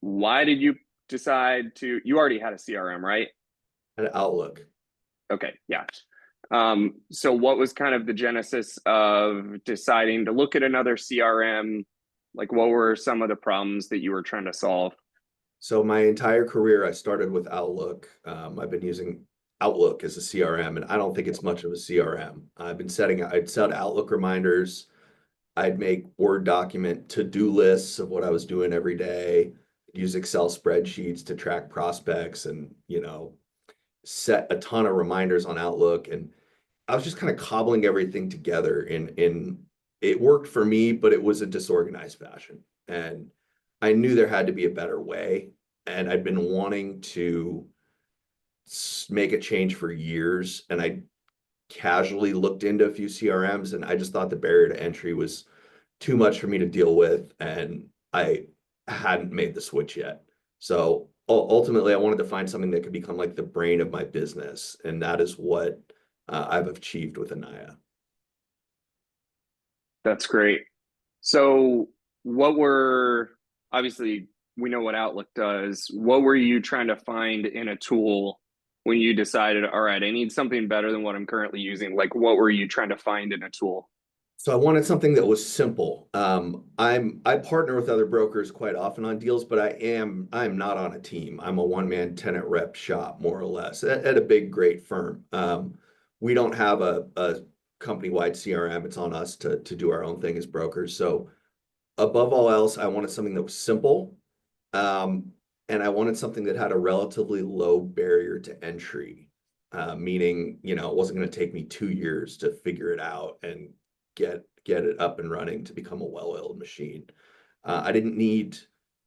Why did you decide you already had a CRM, right? An Outlook. Okay, yeah. So what was kind of the genesis of deciding to look at another CRM? Like, what were some of the problems that you were trying to solve? So my entire career, I started with Outlook. I've been using Outlook as a CRM, and I don't think it's much of a CRM. I'd set Outlook reminders. I'd make Word document to-do lists of what I was doing every day, use Excel spreadsheets to track prospects and, set a ton of reminders on Outlook. And I was just kind of cobbling everything together in it worked for me, but it was a disorganized fashion. And I knew there had to be a better way. And I'd been wanting to make a change for years. And I casually looked into a few CRMs and I just thought the barrier to entry was too much for me to deal with. And I hadn't made the switch yet. So ultimately, I wanted to find something that could become like the brain of my business. And that is what I've achieved with Enaia. That's great. So, what were obviously we know what Outlook does. What were you trying to find in a tool when you decided, all right, I need something better than what I'm currently using? Like, what were you trying to find in a tool? So I wanted something that was simple. I partner with other brokers quite often on deals, but I'm not on a team. I'm a one-man tenant rep shop, more or less, at a big, great firm. We don't have a company-wide CRM. It's on us to do our own thing as brokers. So above all else, I wanted something that was simple, um, and I wanted something that had a relatively low barrier to entry, meaning, it wasn't going to take me 2 years to figure it out and get it up and running to become a well-oiled machine. I didn't need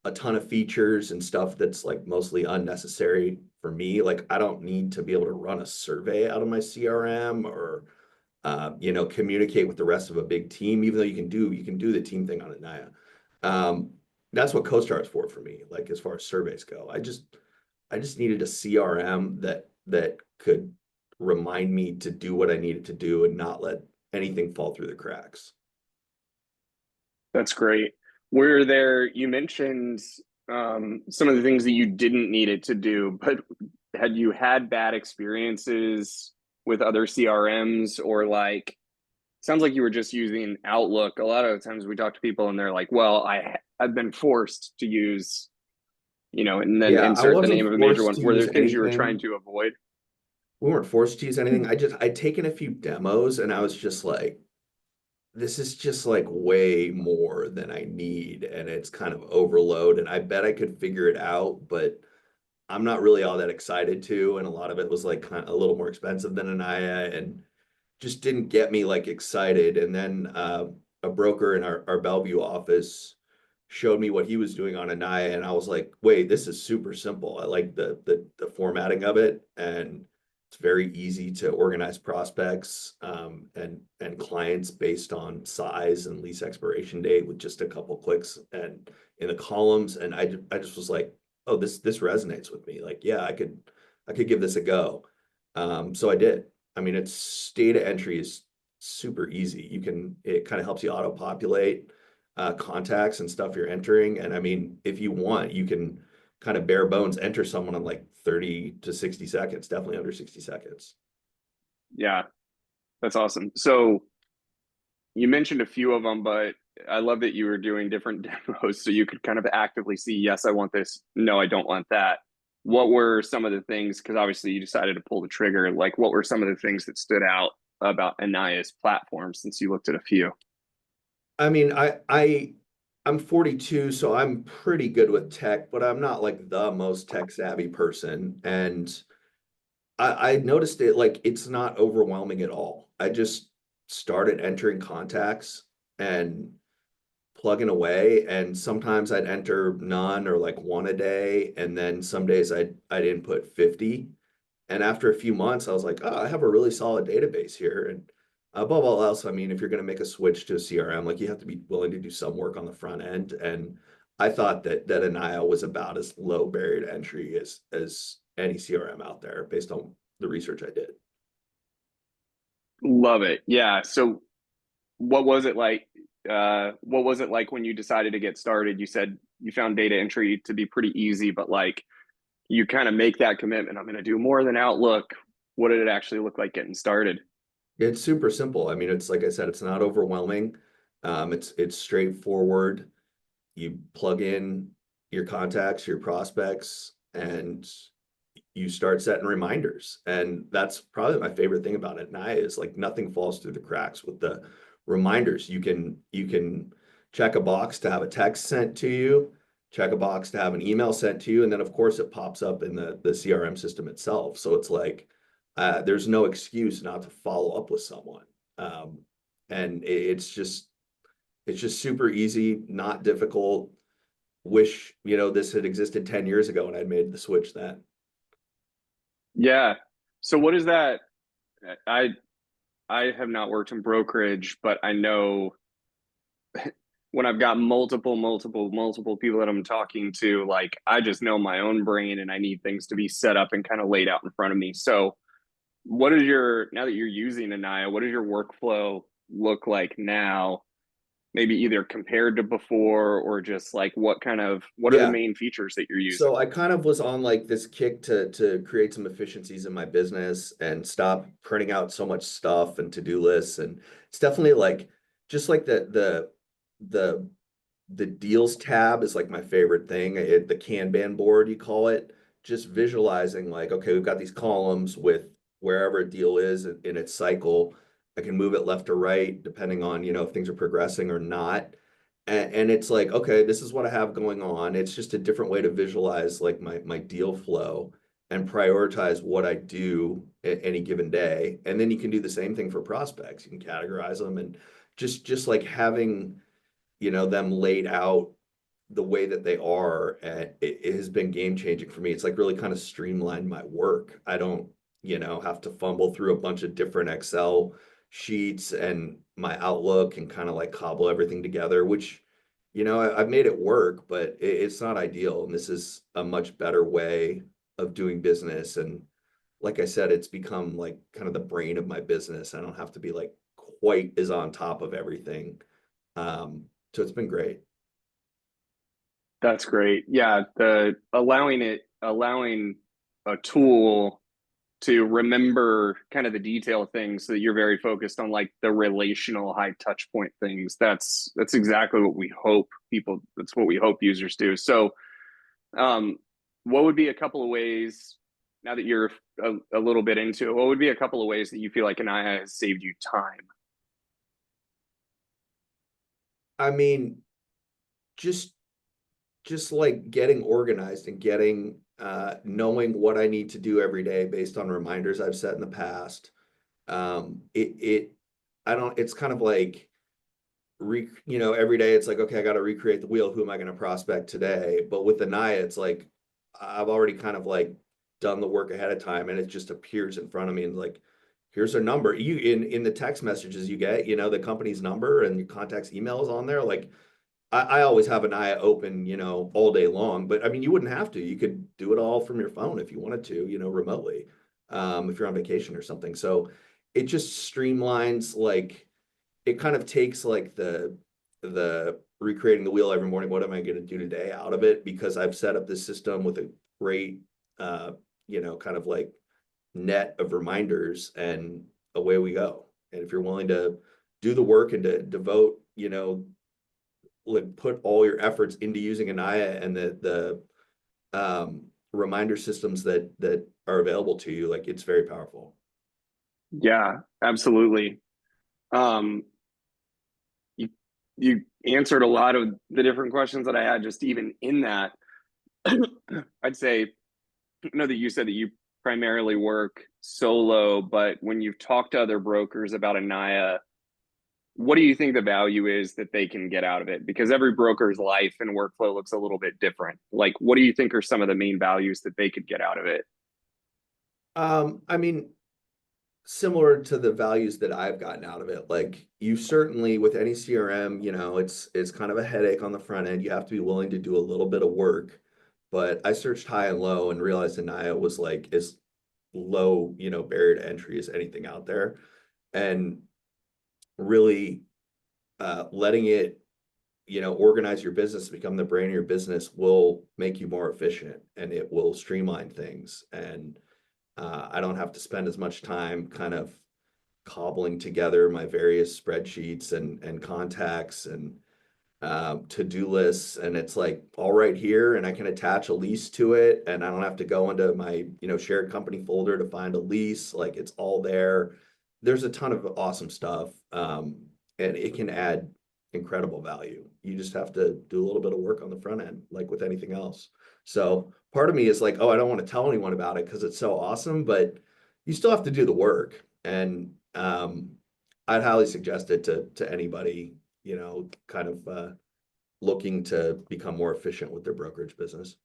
a ton of features and stuff that's like mostly unnecessary for me. Like I don't need to be able to run a survey out of my CRM or communicate with the rest of a big team, even though you can do the team thing on Enaia. Um, that's what CoStar is for me, like as far as surveys go. I just needed a CRM that could remind me to do what I needed to do and not let anything fall through the cracks. That's great. Were there, you mentioned some of the things that you didn't need it to do, but had you had bad experiences with other CRMs or like, sounds like you were just using Outlook. A lot of times we talk to people and they're like, well, I've been forced to use, and then Yeah, I insert the wasn't name of a major forced one. to Were use there things you were trying anything. to avoid? We weren't forced to use anything. I'd taken a few demos and I was just like, this is just like way more than I need and it's kind of overload and I bet I could figure it out, but I'm not really all that excited to. And a lot of it was like kind of a little more expensive than Anaya and just didn't get me like excited. And then a broker in our Bellevue office showed me what he was doing on Anaya, and I was like, wait, this is super simple. I like the formatting of it, and it's very easy to organize prospects and clients based on size and lease expiration date with just a couple clicks and in the columns. And I just was like, oh, this resonates with me. Like, yeah, I could give this a go. So I did. I mean, it's data entry is super easy. It kind of helps you auto populate contacts and stuff you're entering. And I mean, if you want, you can kind of bare bones enter someone in like 30 to 60 seconds, definitely under 60 seconds. Yeah, that's awesome. So you mentioned a few of them, but I love that you were doing different demos so you could kind of actively see, yes, I want this. No, I don't want that. What were some of the things? Because obviously you decided to pull the trigger. Like, what were some of the things that stood out about Anaya's platform since you looked at a few? I mean, I'm 42, so I'm pretty good with tech, but I'm not like the most tech savvy person. And I noticed it like it's not overwhelming at all. I just started entering contacts and plugging away, and sometimes I'd enter none or like one a day, and then some days I'd input 50. And after a few months, I was like, oh, I have a really solid database here. And above all else, I mean, if you're going to make a switch to a CRM, like you have to be willing to do some work on the front end. And I thought that Enaia was about as low barrier to entry as any CRM out there based on the research I did. Love it. Yeah. So what was it like? what was it like when you decided to get started? You said you found data entry to be pretty easy, but like you kind of make that commitment. I'm going to do more than Outlook. What did it actually look like getting started? It's super simple. I mean, it's like I said, it's not overwhelming. It's straightforward. You plug in your contacts, your prospects, and you start setting reminders. And that's probably my favorite thing about it. Now is like nothing falls through the cracks with the reminders. You can check a box to have a text sent to you, check a box to have an email sent to you, and then of course it pops up in the CRM system itself. So it's like there's no excuse not to follow up with someone. Um, and it's just super easy, not difficult. Wish, this had existed 10 years ago and I'd made the switch then. Yeah. So what is that? I I have not worked in brokerage, but I know when I've got multiple people that I'm talking to, like I just know my own brain and I need things to be set up and kind of laid out in front of me. So what is your, now that you're using Enaia, what does your workflow look like now? Maybe either compared to before or just like what are the Yeah. main features that you're using? So I kind of was on like this kick to create some efficiencies in my business and stop printing out so much stuff and to-do lists. And it's definitely like just like the the deals tab is like my favorite thing. The Kanban board, you call it, just visualizing like, okay, we've got these columns with wherever a deal is in its cycle. I can move it left or right depending on, if things are progressing or not. And it's like, okay, this is what I have going on. It's just a different way to visualize like my deal flow and prioritize what I do at any given day. And then you can do the same thing for prospects. You can categorize them and just like having, them laid out the way that they are, it has been game changing for me. It's like really kind of streamlined my work. I don't, have to fumble through a bunch of different Excel sheets and my Outlook and kind of like cobble everything together, which, I've made it work, but it's not ideal. And this is a much better way of doing business. And like I said, it's become like kind of the brain of my business. I don't have to be like quite as on top of everything. So it's been great. That's great. Yeah, the allowing a tool to remember kind of the detail things so that you're very focused on like the relational high touch point things. That's exactly what we hope people, that's what we hope users do. So um what would be a couple of ways, now that you're a little bit into it, what would be a couple of ways that you feel like Anaya has saved you time? I mean, just just like getting organized and getting knowing what I need to do every day based on reminders I've set in the past. It I don't it's kind of like every day it's like, okay, I got to recreate the wheel. Who am I going to prospect today? But with the Naya, it's like I've already kind of like done the work ahead of time and it just appears in front of me and like here's their number. You in the text messages you get, the company's number and your contacts emails on there. Like I always have an eye open, all day long, but I mean, you wouldn't have to. You could do it all from your phone if you wanted to, remotely, if you're on vacation or something. So it just streamlines, like, it kind of takes like the recreating the wheel every morning. What am I going to do today out of it? Because I've set up this system with a great, kind of like net of reminders and away we go. And if you're willing to do the work and to devote, like put all your efforts into using Anaya and reminder systems that are available to you, like it's very powerful. Yeah, absolutely. Um you you answered a lot of the different questions that I had just even in that. I'd say, I know that you said that you primarily work solo, but when you've talked to other brokers about Anaya, what do you think the value is that they can get out of it? Because every broker's life and workflow looks a little bit different. Like, what do you think are some of the main values that they could get out of it? I mean, similar to the values that I've gotten out of it, like you certainly with any CRM, it's kind of a headache on the front end. You have to be willing to do a little bit of work. But I searched high and low and realized Anaya was like as low, barrier to entry as anything out there. And really letting it, organize your business, become the brain of your business will make you more efficient and it will streamline things. And I don't have to spend as much time kind of cobbling together my various spreadsheets and contacts and to-do lists. And it's like all right here, and I can attach a lease to it, and I don't have to go into my, shared company folder to find a lease. Like it's all there. There's a ton of awesome stuff. And it can add incredible value. You just have to do a little bit of work on the front end, like with anything else. So part of me is like, oh, I don't want to tell anyone about it because it's so awesome, but you still have to do the work. And I'd highly suggest it to anybody, kind of looking to become more efficient with their brokerage business.